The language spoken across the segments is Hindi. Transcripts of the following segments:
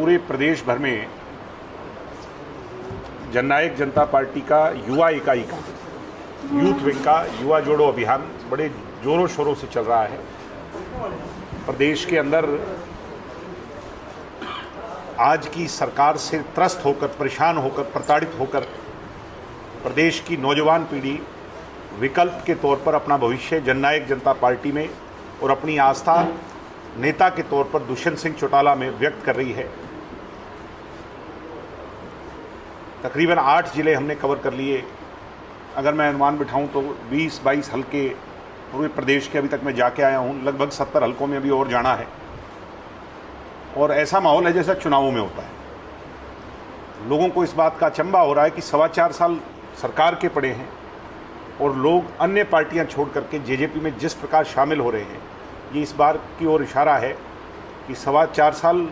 पूरे प्रदेश भर में जननायक जनता पार्टी का युवा इकाई का, यूथ विंग का युवा जोड़ो अभियान बड़े जोरों शोरों से चल रहा है। प्रदेश के अंदर आज की सरकार से त्रस्त होकर, परेशान होकर, प्रताड़ित होकर प्रदेश की नौजवान पीढ़ी विकल्प के तौर पर अपना भविष्य जननायक जनता पार्टी में और अपनी आस्था नेता के तौर पर दुष्यंत सिंह चौटाला में व्यक्त कर रही है। तकरीबन 8 जिले हमने कवर कर लिए। अगर मैं अनुमान बिठाऊं तो 20-22 हल्के पूरे प्रदेश के अभी तक मैं जाके आया हूं। लगभग 70 हल्कों में अभी और जाना है। और ऐसा माहौल है जैसा चुनावों में होता है। लोगों को इस बात का अचंभा हो रहा है कि 4.25 साल सरकार के पड़े हैं और लोग अन्य पार्टियां छोड़ करके जेजेपी में जिस प्रकार शामिल हो रहे हैं, ये इस बार की ओर इशारा है कि 4.25 साल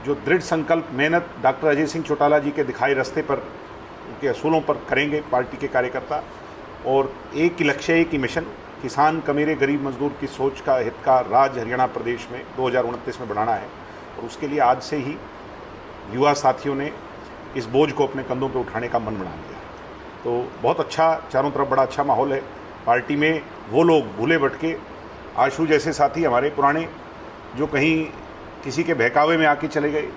जो दृढ़ संकल्प मेहनत डॉक्टर अजय सिंह चौटाला जी के दिखाए रास्ते पर, उनके असूलों पर करेंगे पार्टी के कार्यकर्ता, और एक ही लक्ष्य, एक ही मिशन, किसान कमेरे गरीब मजदूर की सोच का, हित का राज हरियाणा प्रदेश में 2029 में बढ़ाना है। और उसके लिए आज से ही युवा साथियों ने इस बोझ को अपने कंधों पर उठाने का मन बना लिया। तो बहुत अच्छा, चारों तरफ बड़ा अच्छा माहौल है। पार्टी में वो लोग भूले भटके आशु जैसे साथी हमारे पुराने, जो कहीं किसी के बहकावे में आके चले गए,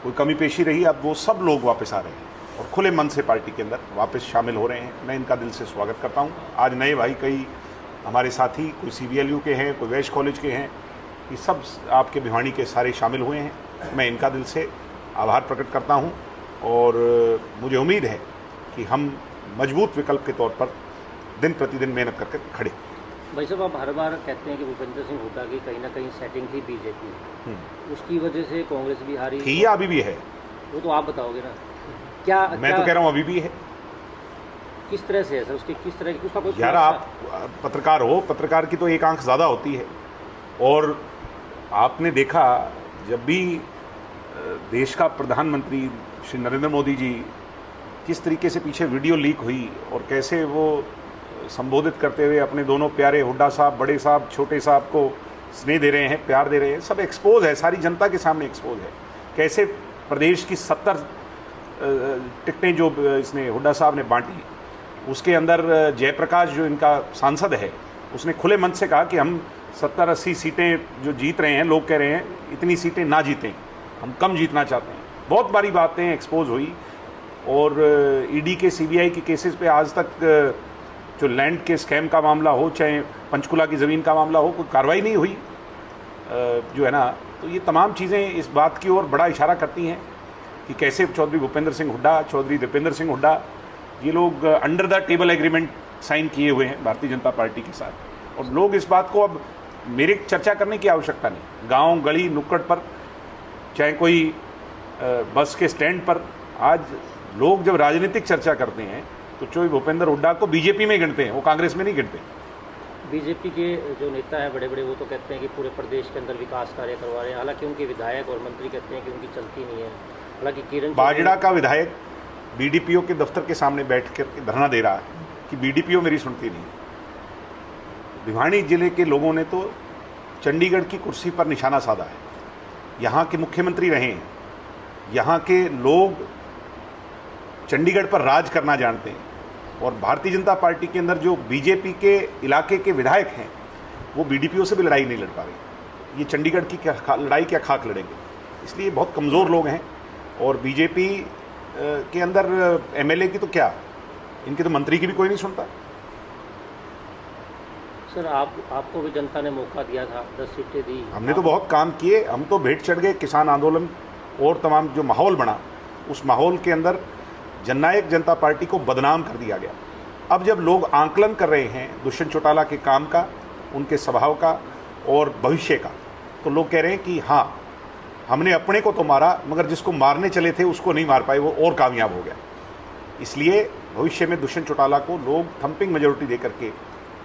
कोई कमी पेशी रही, अब वो सब लोग वापस आ रहे हैं और खुले मन से पार्टी के अंदर वापस शामिल हो रहे हैं। मैं इनका दिल से स्वागत करता हूं। आज नए भाई कई हमारे साथी, कोई CBLU के हैं, कोई वैश्य कॉलेज के हैं, ये सब आपके भिवानी के सारे शामिल हुए हैं। मैं इनका दिल से आभार प्रकट करता हूं और मुझे उम्मीद है कि हम मजबूत विकल्प के तौर पर दिन प्रतिदिन मेहनत करके खड़े। भाई साहब, आप हर बार कहते हैं कि भूपेंद्र सिंह हुड्डा की कहीं ना कहीं सेटिंग थी बीजेपी, उसकी वजह से कांग्रेस भी हारी थी या अभी भी है? वो तो आप बताओगे ना। क्या मैं तो कह रहा हूँ अभी भी है। किस तरह से है सर? उसकी किस तरह की, उसका कोई यार, आप पत्रकार हो, पत्रकार की तो एक आंख ज़्यादा होती है। और आपने देखा जब भी देश का प्रधानमंत्री श्री नरेंद्र मोदी जी किस तरीके से पीछे वीडियो लीक हुई और कैसे वो संबोधित करते हुए अपने दोनों प्यारे हुड्डा साहब, बड़े साहब, छोटे साहब को स्नेह दे रहे हैं, प्यार दे रहे हैं, सब एक्सपोज है, सारी जनता के सामने एक्सपोज है। कैसे प्रदेश की 70 टिकटें जो इसने हुड्डा साहब ने बांटी, उसके अंदर जयप्रकाश जो इनका सांसद है, उसने खुले मन से कहा कि हम 70-80 सीटें जो जीत रहे हैं, लोग कह रहे हैं इतनी सीटें ना जीतें, हम कम जीतना चाहते हैं। बहुत बारी बातें एक्सपोज हुई और ईडी के, CBI के केसेस पे आज तक जो लैंड के स्कैम का मामला हो, चाहे पंचकुला की ज़मीन का मामला हो, कोई कार्रवाई नहीं हुई जो है ना। तो ये तमाम चीज़ें इस बात की ओर बड़ा इशारा करती हैं कि कैसे चौधरी भूपेंद्र सिंह हुड्डा, चौधरी दीपेंद्र सिंह हुड्डा, ये लोग under the table agreement sign किए हुए हैं भारतीय जनता पार्टी के साथ। और लोग इस बात को, अब मेरे चर्चा करने की आवश्यकता नहीं, गांव गली नुक्कड़ पर, चाहे कोई बस के स्टैंड पर, आज लोग जब राजनीतिक चर्चा करते हैं तो चौधरी भूपेंद्र हुड्डा को बीजेपी में गिनते हैं, वो कांग्रेस में नहीं गिनते। बीजेपी के जो नेता हैं बड़े बड़े, वो तो कहते हैं कि पूरे प्रदेश के अंदर विकास कार्य करवा रहे हैं, हालांकि उनके विधायक और मंत्री कहते हैं कि उनकी चलती नहीं है। हालांकि किरण बाजड़ा का विधायक BDPO के दफ्तर के सामने बैठ कर धरना दे रहा है कि BDPO मेरी सुनती नहीं। भिवानी जिले के लोगों ने तो चंडीगढ़ की कुर्सी पर निशाना साधा है, यहाँ के मुख्यमंत्री रहे हैं, यहाँ के लोग चंडीगढ़ पर राज करना जानते हैं। और भारतीय जनता पार्टी के अंदर जो बीजेपी के इलाके के विधायक हैं, वो BDPO से भी लड़ाई नहीं लड़ पा रहे। ये चंडीगढ़ की क्या लड़ाई, क्या खाक लड़ेंगे? इसलिए बहुत कमज़ोर लोग हैं। और बीजेपी के अंदर MLA की तो क्या, इनके तो मंत्री की भी कोई नहीं सुनता। सर, आपको भी जनता ने मौका दिया था, 10 सीटें दी, हमने तो बहुत काम किए, हम तो भेंट चढ़ गए। किसान आंदोलन और तमाम जो माहौल बना, उस माहौल के अंदर जननायक जनता पार्टी को बदनाम कर दिया गया। अब जब लोग आंकलन कर रहे हैं दुष्यंत चौटाला के काम का, उनके स्वभाव का और भविष्य का, तो लोग कह रहे हैं कि हाँ, हमने अपने को तो मारा, मगर जिसको मारने चले थे उसको नहीं मार पाए, वो और कामयाब हो गया। इसलिए भविष्य में दुष्यंत चौटाला को लोग थम्पिंग मेजोरिटी दे करके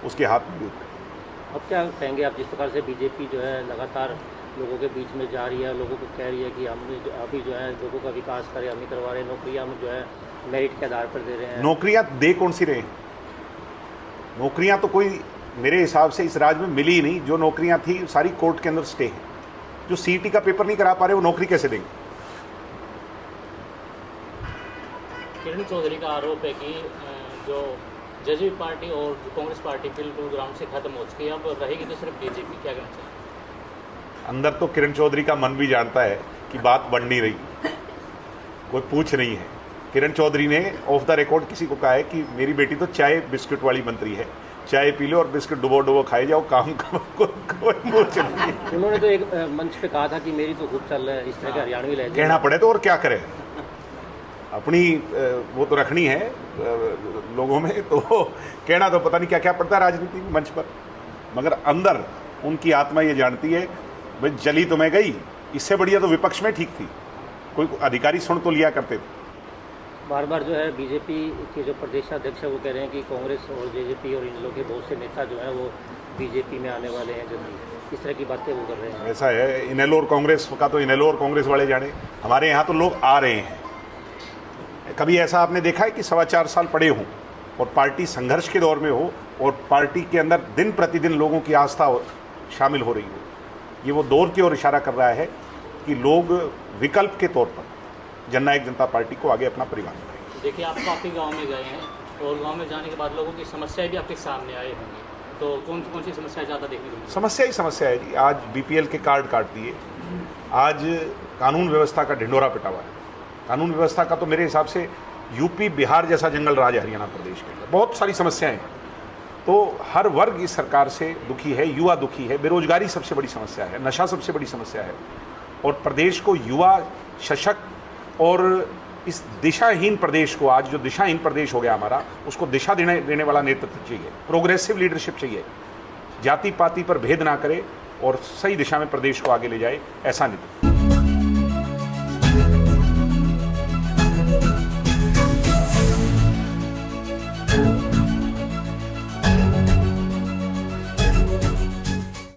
उसके हाथ में दूध। अब क्या कहेंगे आप, जिस प्रकार से बीजेपी जो है लगातार लोगों के बीच में जा रही है, लोगों को कह रही है कि हमने अभी जो है लोगों का विकास करें, हम ही करवा रहे हैं, नौकरियां हम जो है मेरिट के आधार पर दे रहे हैं। नौकरियां दे कौन सी रहे? नौकरियां तो कोई मेरे हिसाब से इस राज्य में मिली ही नहीं। जो नौकरियां थी सारी कोर्ट के अंदर स्टे हैं। जो सीईटी का पेपर नहीं करा पा रहे वो नौकरी कैसे देंगे? किरण चौधरी का आरोप है कि जो जेजेपी पार्टी और कांग्रेस पार्टी बिल्कुल ग्राउंड से खत्म हो चुकी है, अब रहेगी तो सिर्फ बीजेपी। क्या कहना चाहिए? अंदर तो किरण चौधरी का मन भी जानता है कि बात बढ़ नहीं रही, कोई पूछ नहीं है। किरण चौधरी ने ऑफ द रिकॉर्ड किसी को कहा है कि मेरी बेटी तो चाय बिस्किट वाली मंत्री है, चाय पी लो और बिस्किट डुबो डुबो खाए जाओ, काम करो, कोई पूछ नहीं। उन्होंने तो एक मंच पे कहा था कि मेरी तो खूब चल रहा है, इस तरह के हरियाणवी लहजे। कहना पड़े तो और क्या करें, अपनी वो तो रखनी है लोगों में, तो कहना तो पता नहीं क्या क्या पड़ता है राजनीति में मंच पर, मगर अंदर उनकी आत्मा ये जानती है भाई जली तो मैं गई, इससे बढ़िया तो विपक्ष में ठीक थी, कोई अधिकारी सुन तो लिया करते थे। बार बार जो है बीजेपी के जो प्रदेशाध्यक्ष है वो कह रहे हैं कि कांग्रेस और जेजेपी और इन लोगों के बहुत से नेता जो हैं वो बीजेपी में आने वाले हैं जल्दी, इस तरह की बातें वो कर रहे हैं। ऐसा है, इनेलो और कांग्रेस का तो इनेलो और कांग्रेस वाले जाने, हमारे यहाँ तो लोग आ रहे हैं। कभी ऐसा आपने देखा है कि 4.25 साल पड़े हों और पार्टी संघर्ष के दौर में हो और पार्टी के अंदर दिन प्रतिदिन लोगों की आस्था शामिल हो रही हो? ये वो दौर की ओर इशारा कर रहा है कि लोग विकल्प के तौर पर जननायक जनता पार्टी को आगे अपना परिवार बनाएंगे। देखिए, आप काफ़ी गांव में गए हैं और गांव में जाने के बाद लोगों की समस्याएं भी आपके सामने आए होंगी, तो कौन सी समस्याएं ज़्यादा देखने को मिली? समस्या ही समस्या है जी। आज बीपीएल के कार्ड काट दिए, आज कानून व्यवस्था का ढिंढोरा पिटा हुआ है। कानून व्यवस्था का तो मेरे हिसाब से यूपी बिहार जैसा जंगल राज है हरियाणा प्रदेश के अंदर, बहुत सारी समस्याएं हैं। तो हर वर्ग इस सरकार से दुखी है, युवा दुखी है, बेरोजगारी सबसे बड़ी समस्या है, नशा सबसे बड़ी समस्या है, और प्रदेश को युवा सशक्त और इस दिशाहीन प्रदेश को, आज जो दिशाहीन प्रदेश हो गया हमारा, उसको दिशा देने वाला नेतृत्व चाहिए, प्रोग्रेसिव लीडरशिप चाहिए, जाति पाति पर भेद ना करे और सही दिशा में प्रदेश को आगे ले जाए, ऐसा नेतृत्व।